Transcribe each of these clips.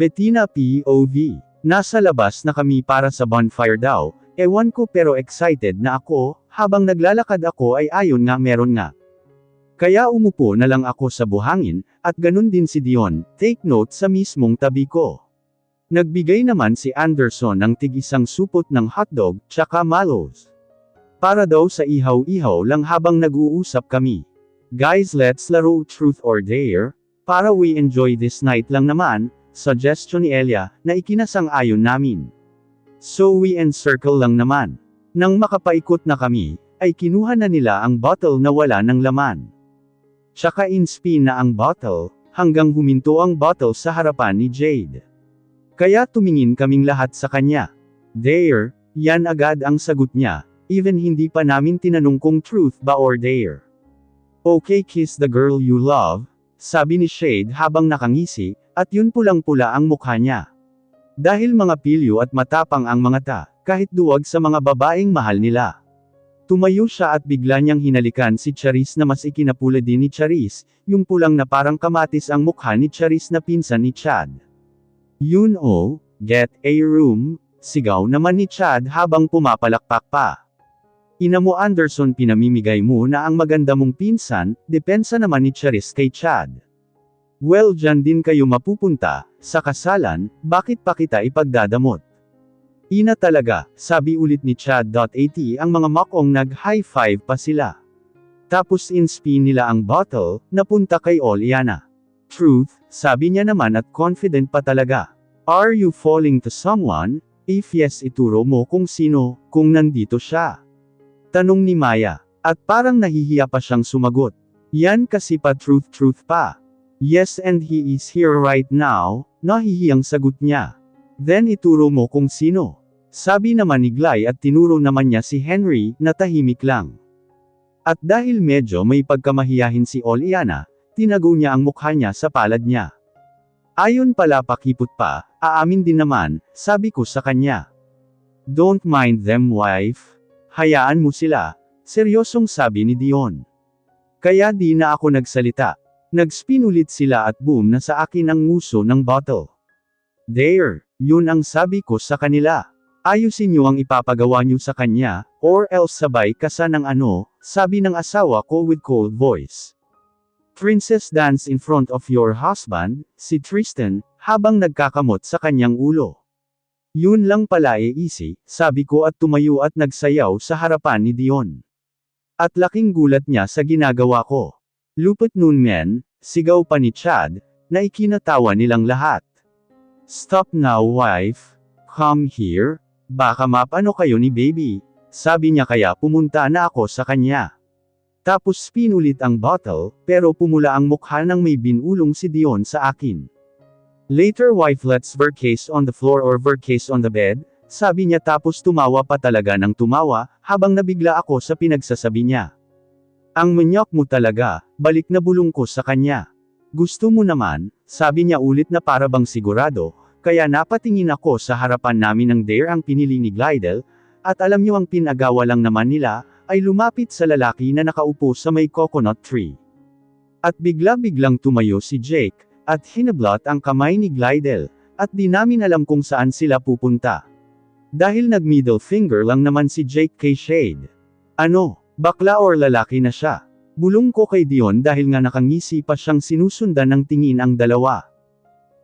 Bettina POV. Nasa labas na kami para sa bonfire daw, ewan ko pero excited na ako, habang naglalakad ako ay ayon nga meron nga. Kaya umupo na lang ako sa buhangin, at ganun din si Dion, take note sa mismong tabi ko. Nagbigay naman si Anderson ng tig-isang supot ng hotdog, tsaka mallows. Para daw sa ihaw-ihaw lang habang nag-uusap kami. Guys, let's laro truth or dare, para we enjoy this night lang naman, suggestion ni Elia, na ikinasang-ayon namin. So we encircle lang naman. Nang makapaikot na kami, ay kinuha na nila ang bottle na wala ng laman. Tsaka in-spin na ang bottle, hanggang huminto ang bottle sa harapan ni Jade. Kaya tumingin kaming lahat sa kanya. Dare, yan agad ang sagot niya, even hindi pa namin tinanong kung truth ba or dare. Okay, kiss the girl you love, sabi ni Shade habang nakangisi, at yun pulang-pula ang mukha niya. Dahil mga pilyo at matapang ang mga ta, kahit duwag sa mga babaeng mahal nila. Tumayo siya at bigla niyang hinalikan si Charis na mas ikinapula din ni Charis, yung pulang na parang kamatis ang mukha ni Charis na pinsan ni Chad. Yun oh, get a room, sigaw naman ni Chad habang pumapalakpak pa. Ina mo Anderson, pinamimigay mo na ang maganda mong pinsan, depensa naman ni Charis kay Chad. Well, dyan din kayo mapupunta, sa kasalan, bakit pa kita ipagdadamot? Ina talaga, sabi ulit ni Chad.at ang mga makong nag-high five pa sila. Tapos in-spin nila ang bottle, napunta kay Oliana. Truth, sabi niya naman at confident pa talaga. Are you falling to someone? If yes, ituro mo kung sino, kung nandito siya. Tanong ni Maya, at parang nahihiya pa siyang sumagot. Yan kasi pa truth pa. Yes, and he is here right now, nahihiyang sagot niya. Then ituro mo kung sino. Sabi naman ni Glay at tinuro naman niya si Henry, na tahimik lang. At dahil medyo may pagkamahiyahin si Oliana, tinago niya ang mukha niya sa palad niya. Ayon pala pakipot pa, aamin din naman, sabi ko sa kanya. Don't mind them wife. Hayaan mo sila, seryosong sabi ni Dion. Kaya di na ako nagsalita. Nag-spin ulit sila at boom na sa akin ang nguso ng bottle. There, yun ang sabi ko sa kanila. Ayusin niyo ang ipapagawa niyo sa kanya, or else sabay kasa ng ano, sabi ng asawa ko with cold voice. Princess dance in front of your husband, si Tristan, habang nagkakamot sa kanyang ulo. Yun lang pala easy, sabi ko at tumayo at nagsayaw sa harapan ni Dion. At laking gulat niya sa ginagawa ko. Lupot nun men, sigaw pa ni Chad, na ikinatawa nilang lahat. Stop now wife, come here, baka mapano kayo ni baby, sabi niya kaya pumunta na ako sa kanya. Tapos spin ulit ang bottle, pero pumula ang mukha ng may binulong si Dion sa akin. Later wife let's vercase on the floor or vercase on the bed, sabi niya tapos tumawa pa talaga ng tumawa, habang nabigla ako sa pinagsasabi niya. Ang manyak mo talaga, balik na bulong ko sa kanya. Gusto mo naman, sabi niya ulit na para bang sigurado, kaya napatingin ako sa harapan namin ng dare ang pinili ni Glydel, at alam niyo ang pinagawa lang naman nila, ay lumapit sa lalaki na nakaupo sa may coconut tree. At bigla-biglang tumayo si Jake, at hinablot ang kamay ni Glydel, at di namin alam kung saan sila pupunta. Dahil nag-middle finger lang naman si Jake kay Shade. Ano? Bakla or lalaki na siya? Bulong ko kay Dion dahil nga nakangisi pa siyang sinusundan ng tingin ang dalawa.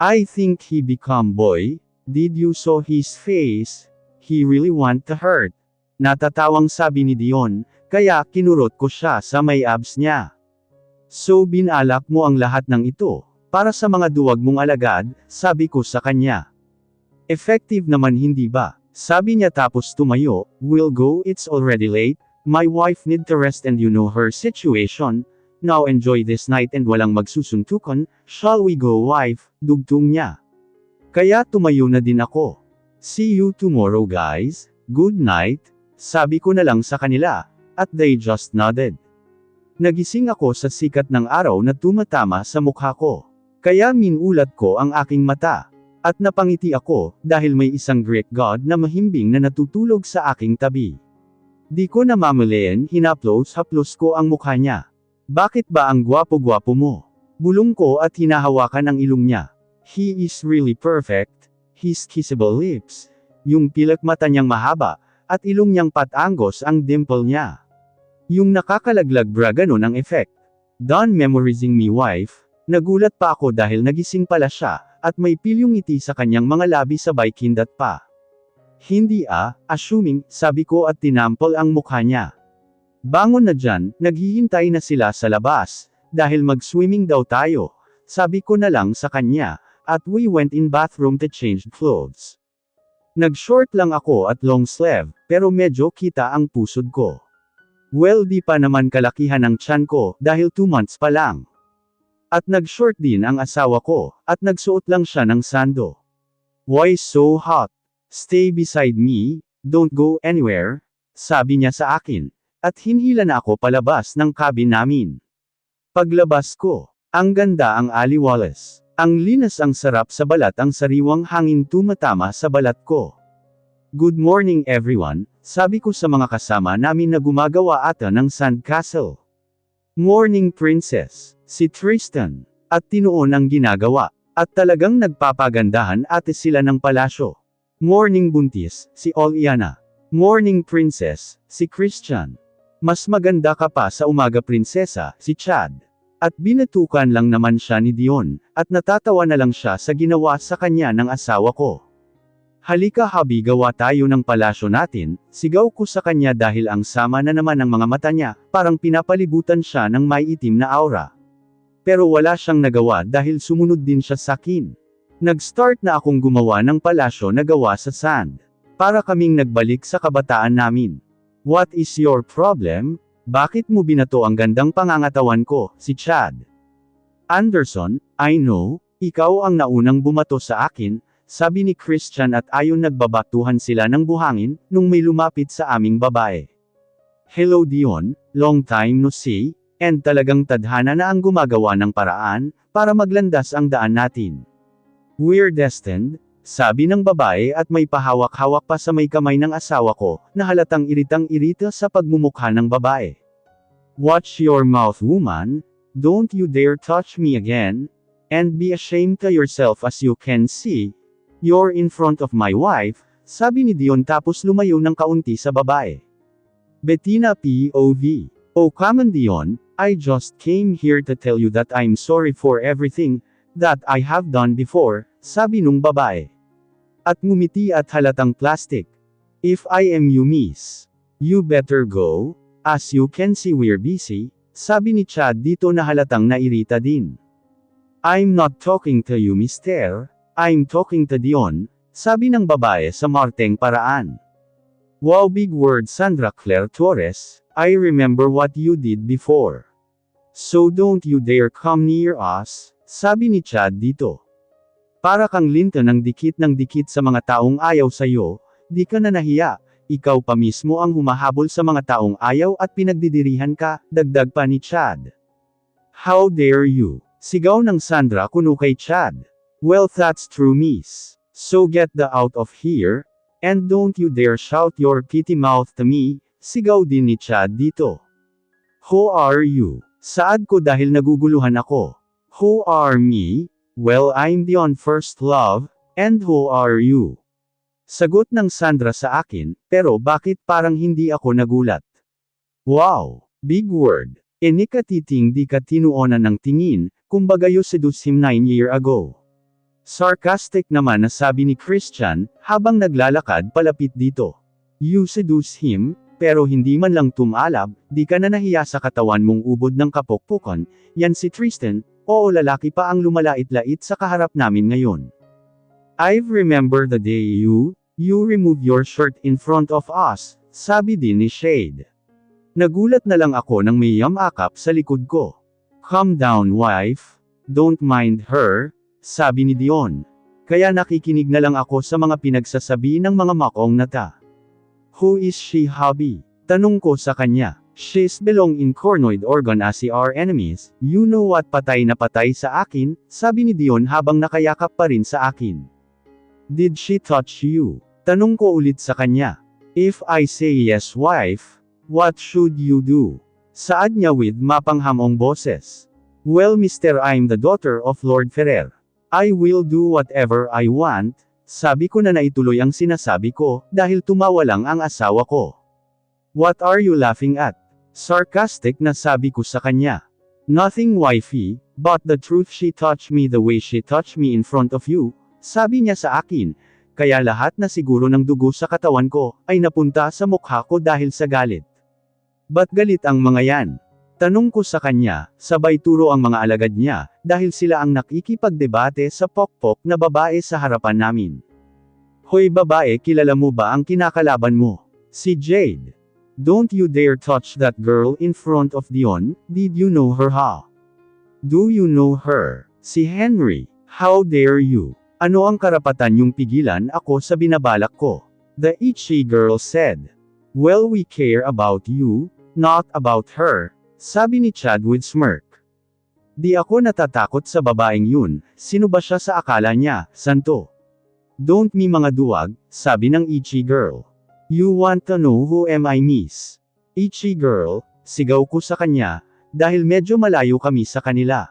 I think he become boy, did you saw his face? He really want to hurt. Natatawang sabi ni Dion, kaya kinurot ko siya sa may abs niya. So binalak mo ang lahat ng ito, para sa mga duwag mong alagad, sabi ko sa kanya. Effective naman hindi ba? Sabi niya tapos tumayo, we'll go, it's already late. My wife need to rest and you know her situation, now enjoy this night and walang magsusuntukan, shall we go wife, dugtong niya. Kaya tumayo na din ako. See you tomorrow guys, good night, sabi ko na lang sa kanila, at they just nodded. Nagising ako sa sikat ng araw na tumatama sa mukha ko. Kaya minulat ko ang aking mata. At napangiti ako, dahil may isang Greek god na mahimbing na natutulog sa aking tabi. Di ko namamalayan, hinaplos-haplos ko ang mukha niya. Bakit ba ang gwapo-gwapo mo? Bulong ko at hinahawakan ang ilong niya. He is really perfect, his kissable lips, yung pilak mata niyang mahaba, at ilong niyang patanggos ang dimple niya. Yung nakakalaglag bra ganun ang effect. Done memorizing me wife, nagulat pa ako dahil nagising pala siya, at may pilyong ngiti sa kanyang mga labi sabay kindat pa. Hindi assuming, sabi ko at tinampol ang mukha niya. Bangon na dyan, naghihintay na sila sa labas, dahil mag-swimming daw tayo, sabi ko na lang sa kanya, at we went in bathroom to change clothes. Nag-short lang ako at long sleeve, pero medyo kita ang pusod ko. Well di pa naman kalakihan ang tiyan ko, dahil 2 months pa lang. At nag-short din ang asawa ko, at nagsuot lang siya ng sando. Why so hot? Stay beside me, don't go anywhere, sabi niya sa akin, at hinhila na ako palabas ng cabin namin. Paglabas ko, ang ganda ang aliwalas. Ang linas ang sarap sa balat ang sariwang hangin tumatama sa balat ko. Good morning everyone, sabi ko sa mga kasama namin na gumagawa ata ng sandcastle. Morning princess, si Tristan, at Tinoon ang ginagawa, at talagang nagpapagandahan ate sila ng palasyo. Morning buntis, si Oliana. Morning princess, si Christian. Mas maganda ka pa sa umaga prinsesa, si Chad. At binatukan lang naman siya ni Dion, at natatawa na lang siya sa ginawa sa kanya ng asawa ko. Halika habi gawa tayo ng palasyo natin, sigaw ko sa kanya dahil ang sama na naman ng mga mata niya, parang pinapalibutan siya ng may itim na aura. Pero wala siyang nagawa dahil sumunod din siya sa akin. Nag-start na akong gumawa ng palasyo na gawa sa sand. Para kaming nagbalik sa kabataan namin. What is your problem? Bakit mo binato ang gandang pangangatawan ko, si Chad? Anderson, I know, ikaw ang naunang bumato sa akin, sabi ni Christian at ayon nagbabatuhan sila ng buhangin, nung may lumapit sa aming babae. Hello Dion, long time no see, and talagang tadhana na ang gumagawa ng paraan, para maglandas ang daan natin. We're destined, sabi ng babae at may pahawak-hawak pa sa may kamay ng asawa ko, na halatang iritang-irita sa pagmumukha ng babae. Watch your mouth woman, don't you dare touch me again, and be ashamed to yourself as you can see, you're in front of my wife, sabi ni Dion tapos lumayo ng kaunti sa babae. Bettina POV. Oh come on Dion, I just came here to tell you that I'm sorry for everything, that I have done before, sabi nung babae. At ngumiti at halatang plastic. If I am you miss, you better go, as you can see we're busy, sabi ni Chad dito na halatang nairita din. I'm not talking to you mister, I'm talking to Dion, sabi ng babae sa marteng paraan. Wow big word Sandra Claire Torres, I remember what you did before. So don't you dare come near us, sabi ni Chad dito. Para kang linta ng dikit sa mga taong ayaw sa'yo, di ka na nahiya, ikaw pa mismo ang humahabol sa mga taong ayaw at pinagdidirihan ka, dagdag pa ni Chad. How dare you? Sigaw ng Sandra kuno kay Chad. Well that's true miss. So get the out of here, and don't you dare shout your kitty mouth to me, sigaw din ni Chad dito. Who are you? Saad ko dahil naguguluhan ako. Who are me? Well I'm Dion first love, and who are you? Sagot ng Sandra sa akin, pero bakit parang hindi ako nagulat? Wow! Big word! Enikatiting di ka tinuonan ng tingin, kumbaga you seduced him 9 years ago. Sarcastic naman na sabi ni Christian, habang naglalakad palapit dito. You seduce him, pero hindi man lang tumalab, di ka na nahiya sa katawan mong ubod ng kapokpokan, yan si Tristan, oo lalaki pa ang lumalait-lait sa kaharap namin ngayon. I've remember the day you removed your shirt in front of us, sabi din ni Shade. Nagulat na lang ako nang may yamakap sa likod ko. Calm down wife, don't mind her, sabi ni Dion. Kaya nakikinig na lang ako sa mga pinagsasabi ng mga makong nata. Who is she hubby? Tanong ko sa kanya. She's belong in cornoid organ as our enemies, you know what patay na patay sa akin, sabi ni Dion habang nakayakap pa rin sa akin. Did she touch you? Tanong ko ulit sa kanya. If I say yes wife, what should you do? Saad niya with mapanghamong boses. Well mister I'm the daughter of Lord Ferrer. I will do whatever I want, sabi ko na naituloy ang sinasabi ko, dahil tumawa lang ang asawa ko. What are you laughing at? Sarcastic na sabi ko sa kanya. Nothing wifey, but the truth she touched me the way she touched me in front of you, sabi niya sa akin, kaya lahat na siguro ng dugo sa katawan ko, ay napunta sa mukha ko dahil sa galit. Ba't galit ang mga yan? Tanong ko sa kanya, sabay turo ang mga alagad niya, dahil sila ang nakikipagdebate sa pokpok na babae sa harapan namin. Hoy babae, kilala mo ba ang kinakalaban mo? Si Jade. Don't you dare touch that girl in front of Dion, did you know her ha? Do you know her? Si Henry. How dare you? Ano ang karapatan yung pigilan ako sa binabalak ko? The itchy girl said. Well, we care about you, not about her, sabi ni Chad with smirk. Di ako natatakot sa babaeng yun, sino ba siya sa akala niya, santo? Don't me mga duwag, sabi ng itchy girl. You want to know who am I miss? Itchy girl, sigaw ko sa kanya, dahil medyo malayo kami sa kanila.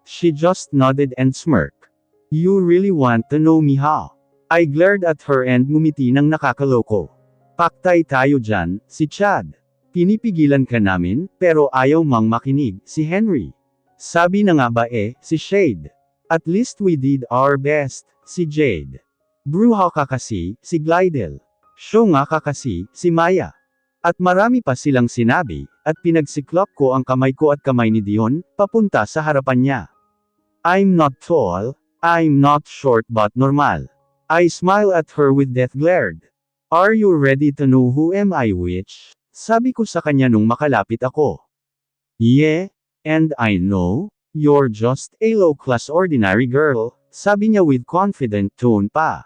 She just nodded and smirked. You really want to know me ha? I glared at her and ngumiti ng nakakaloko. Paktay tayo dyan, si Chad. Pinipigilan ka namin, pero ayaw mang makinig, si Henry. Sabi na nga ba si Shade. At least we did our best, si Jade. Bruha ka kasi, si Glidel. Show nga ka kasi, si Maya. At marami pa silang sinabi, at pinagsiklop ko ang kamay ko at kamay ni Dion, papunta sa harapan niya. I'm not tall, I'm not short but normal. I smile at her with death glared. Are you ready to know who am I which? Sabi ko sa kanya nung makalapit ako. Yeah, and I know, you're just a low-class ordinary girl, sabi niya with confident tone pa.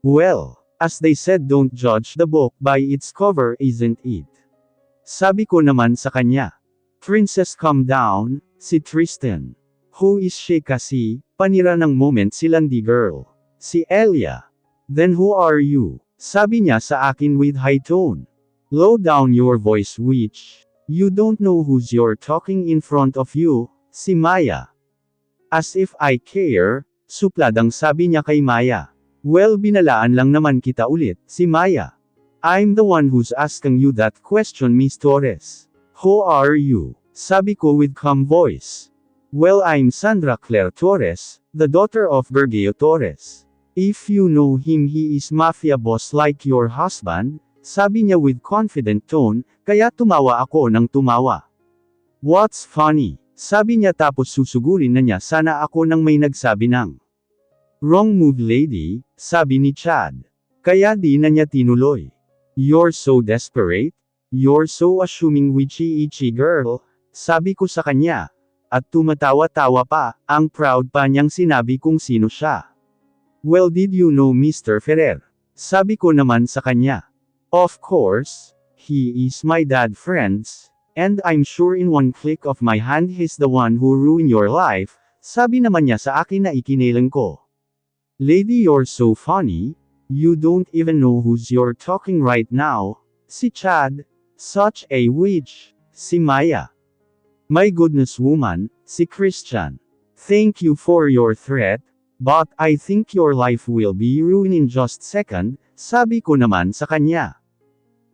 Well, as they said don't judge the book by its cover isn't it? Sabi ko naman sa kanya. Princess calm down, si Tristan. Who is she kasi, panira ng moment si Landy girl. Si Elia. Then who are you? Sabi niya sa akin with high tone. Low down your voice which, you don't know who's you're talking in front of you, si Maya. As if I care, supladang sabi niya kay Maya. Well binalaan lang naman kita ulit, si Maya. I'm the one who's asking you that question Miss Torres. Who are you? Sabi ko with calm voice. Well I'm Sandra Claire Torres, the daughter of Gergeo Torres. If you know him he is mafia boss like your husband, sabi niya with confident tone, kaya tumawa ako ng tumawa. What's funny? Sabi niya tapos susugurin na niya sana ako nang may nagsabi ng wrong move lady, sabi ni Chad. Kaya di na niya tinuloy. You're so desperate? You're so assuming witchy-itchy girl, sabi ko sa kanya. At tumatawa-tawa pa, ang proud pa niyang sinabi kung sino siya. Well did you know Mr. Ferrer? Sabi ko naman sa kanya. Of course, he is my dad friends, and I'm sure in one click of my hand he's the one who ruined your life, sabi naman niya sa akin na ikinilang ko. Lady you're so funny, you don't even know who's you're talking right now, si Chad, such a witch, si Maya. My goodness woman, si Christian. Thank you for your threat, but I think your life will be ruined in just second, sabi ko naman sa kanya.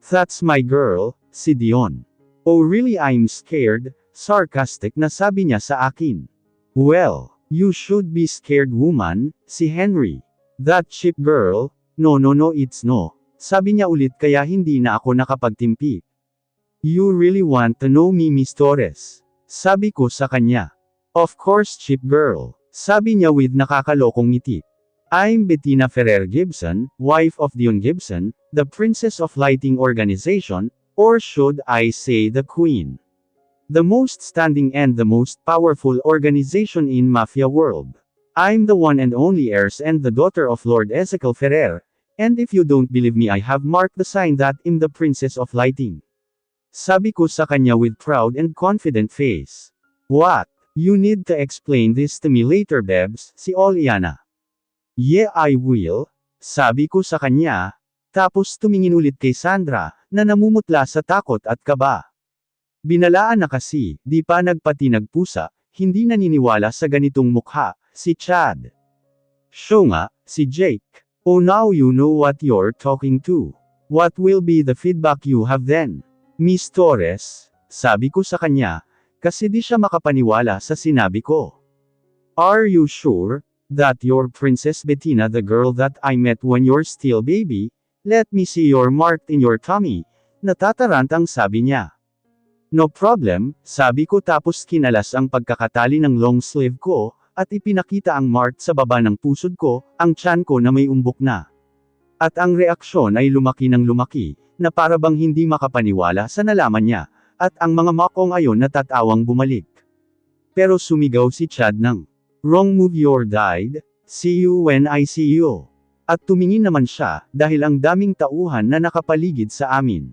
That's my girl, si Dion. Oh really I'm scared, sarcastic na sabi niya sa akin. Well, you should be scared woman, si Henry. That cheap girl, no it's no, sabi niya ulit kaya hindi na ako nakapagtimpi. You really want to know me Miss Torres? Sabi ko sa kanya. Of course cheap girl, sabi niya with nakakalokong ngiti. I'm Bettina Ferrer Gibson, wife of Dion Gibson, the Princess of Lighting Organization, or should I say the Queen. The most standing and the most powerful organization in mafia world. I'm the one and only heiress and the daughter of Lord Ezekiel Ferrer, and if you don't believe me I have marked the sign that I'm the Princess of Lighting. Sabi ko sa kanya with proud and confident face. What? You need to explain this to me later Bebs, si Oliana. Yeah I will, sabi ko sa kanya, tapos tumingin ulit kay Sandra, na namumutla sa takot at kaba. Binalaan na kasi, di pa nagpati nagpusa, hindi naniniwala sa ganitong mukha, si Chad. Siya nga, si Jake. Oh, now you know what you're talking to. What will be the feedback you have then? Miss Torres, sabi ko sa kanya, kasi di siya makapaniwala sa sinabi ko. Are you sure that you're Princess Bettina, the girl that I met when you're still baby? Let me see your mark in your tummy. Natatarantang sabi niya. No problem, sabi ko tapos kinalas ang pagkakatali ng long sleeve ko, at ipinakita ang mark sa baba ng pusod ko, ang tiyan ko na may umbok na. At ang reaksyon ay lumaki ng lumaki, na para bang hindi makapaniwala sa nalaman niya, at ang mga makong ayon natatawang bumalik. Pero sumigaw si Chad ng, "Wrong move, you're died, see you when I see you." At tumingin naman siya, dahil ang daming tauhan na nakapaligid sa amin.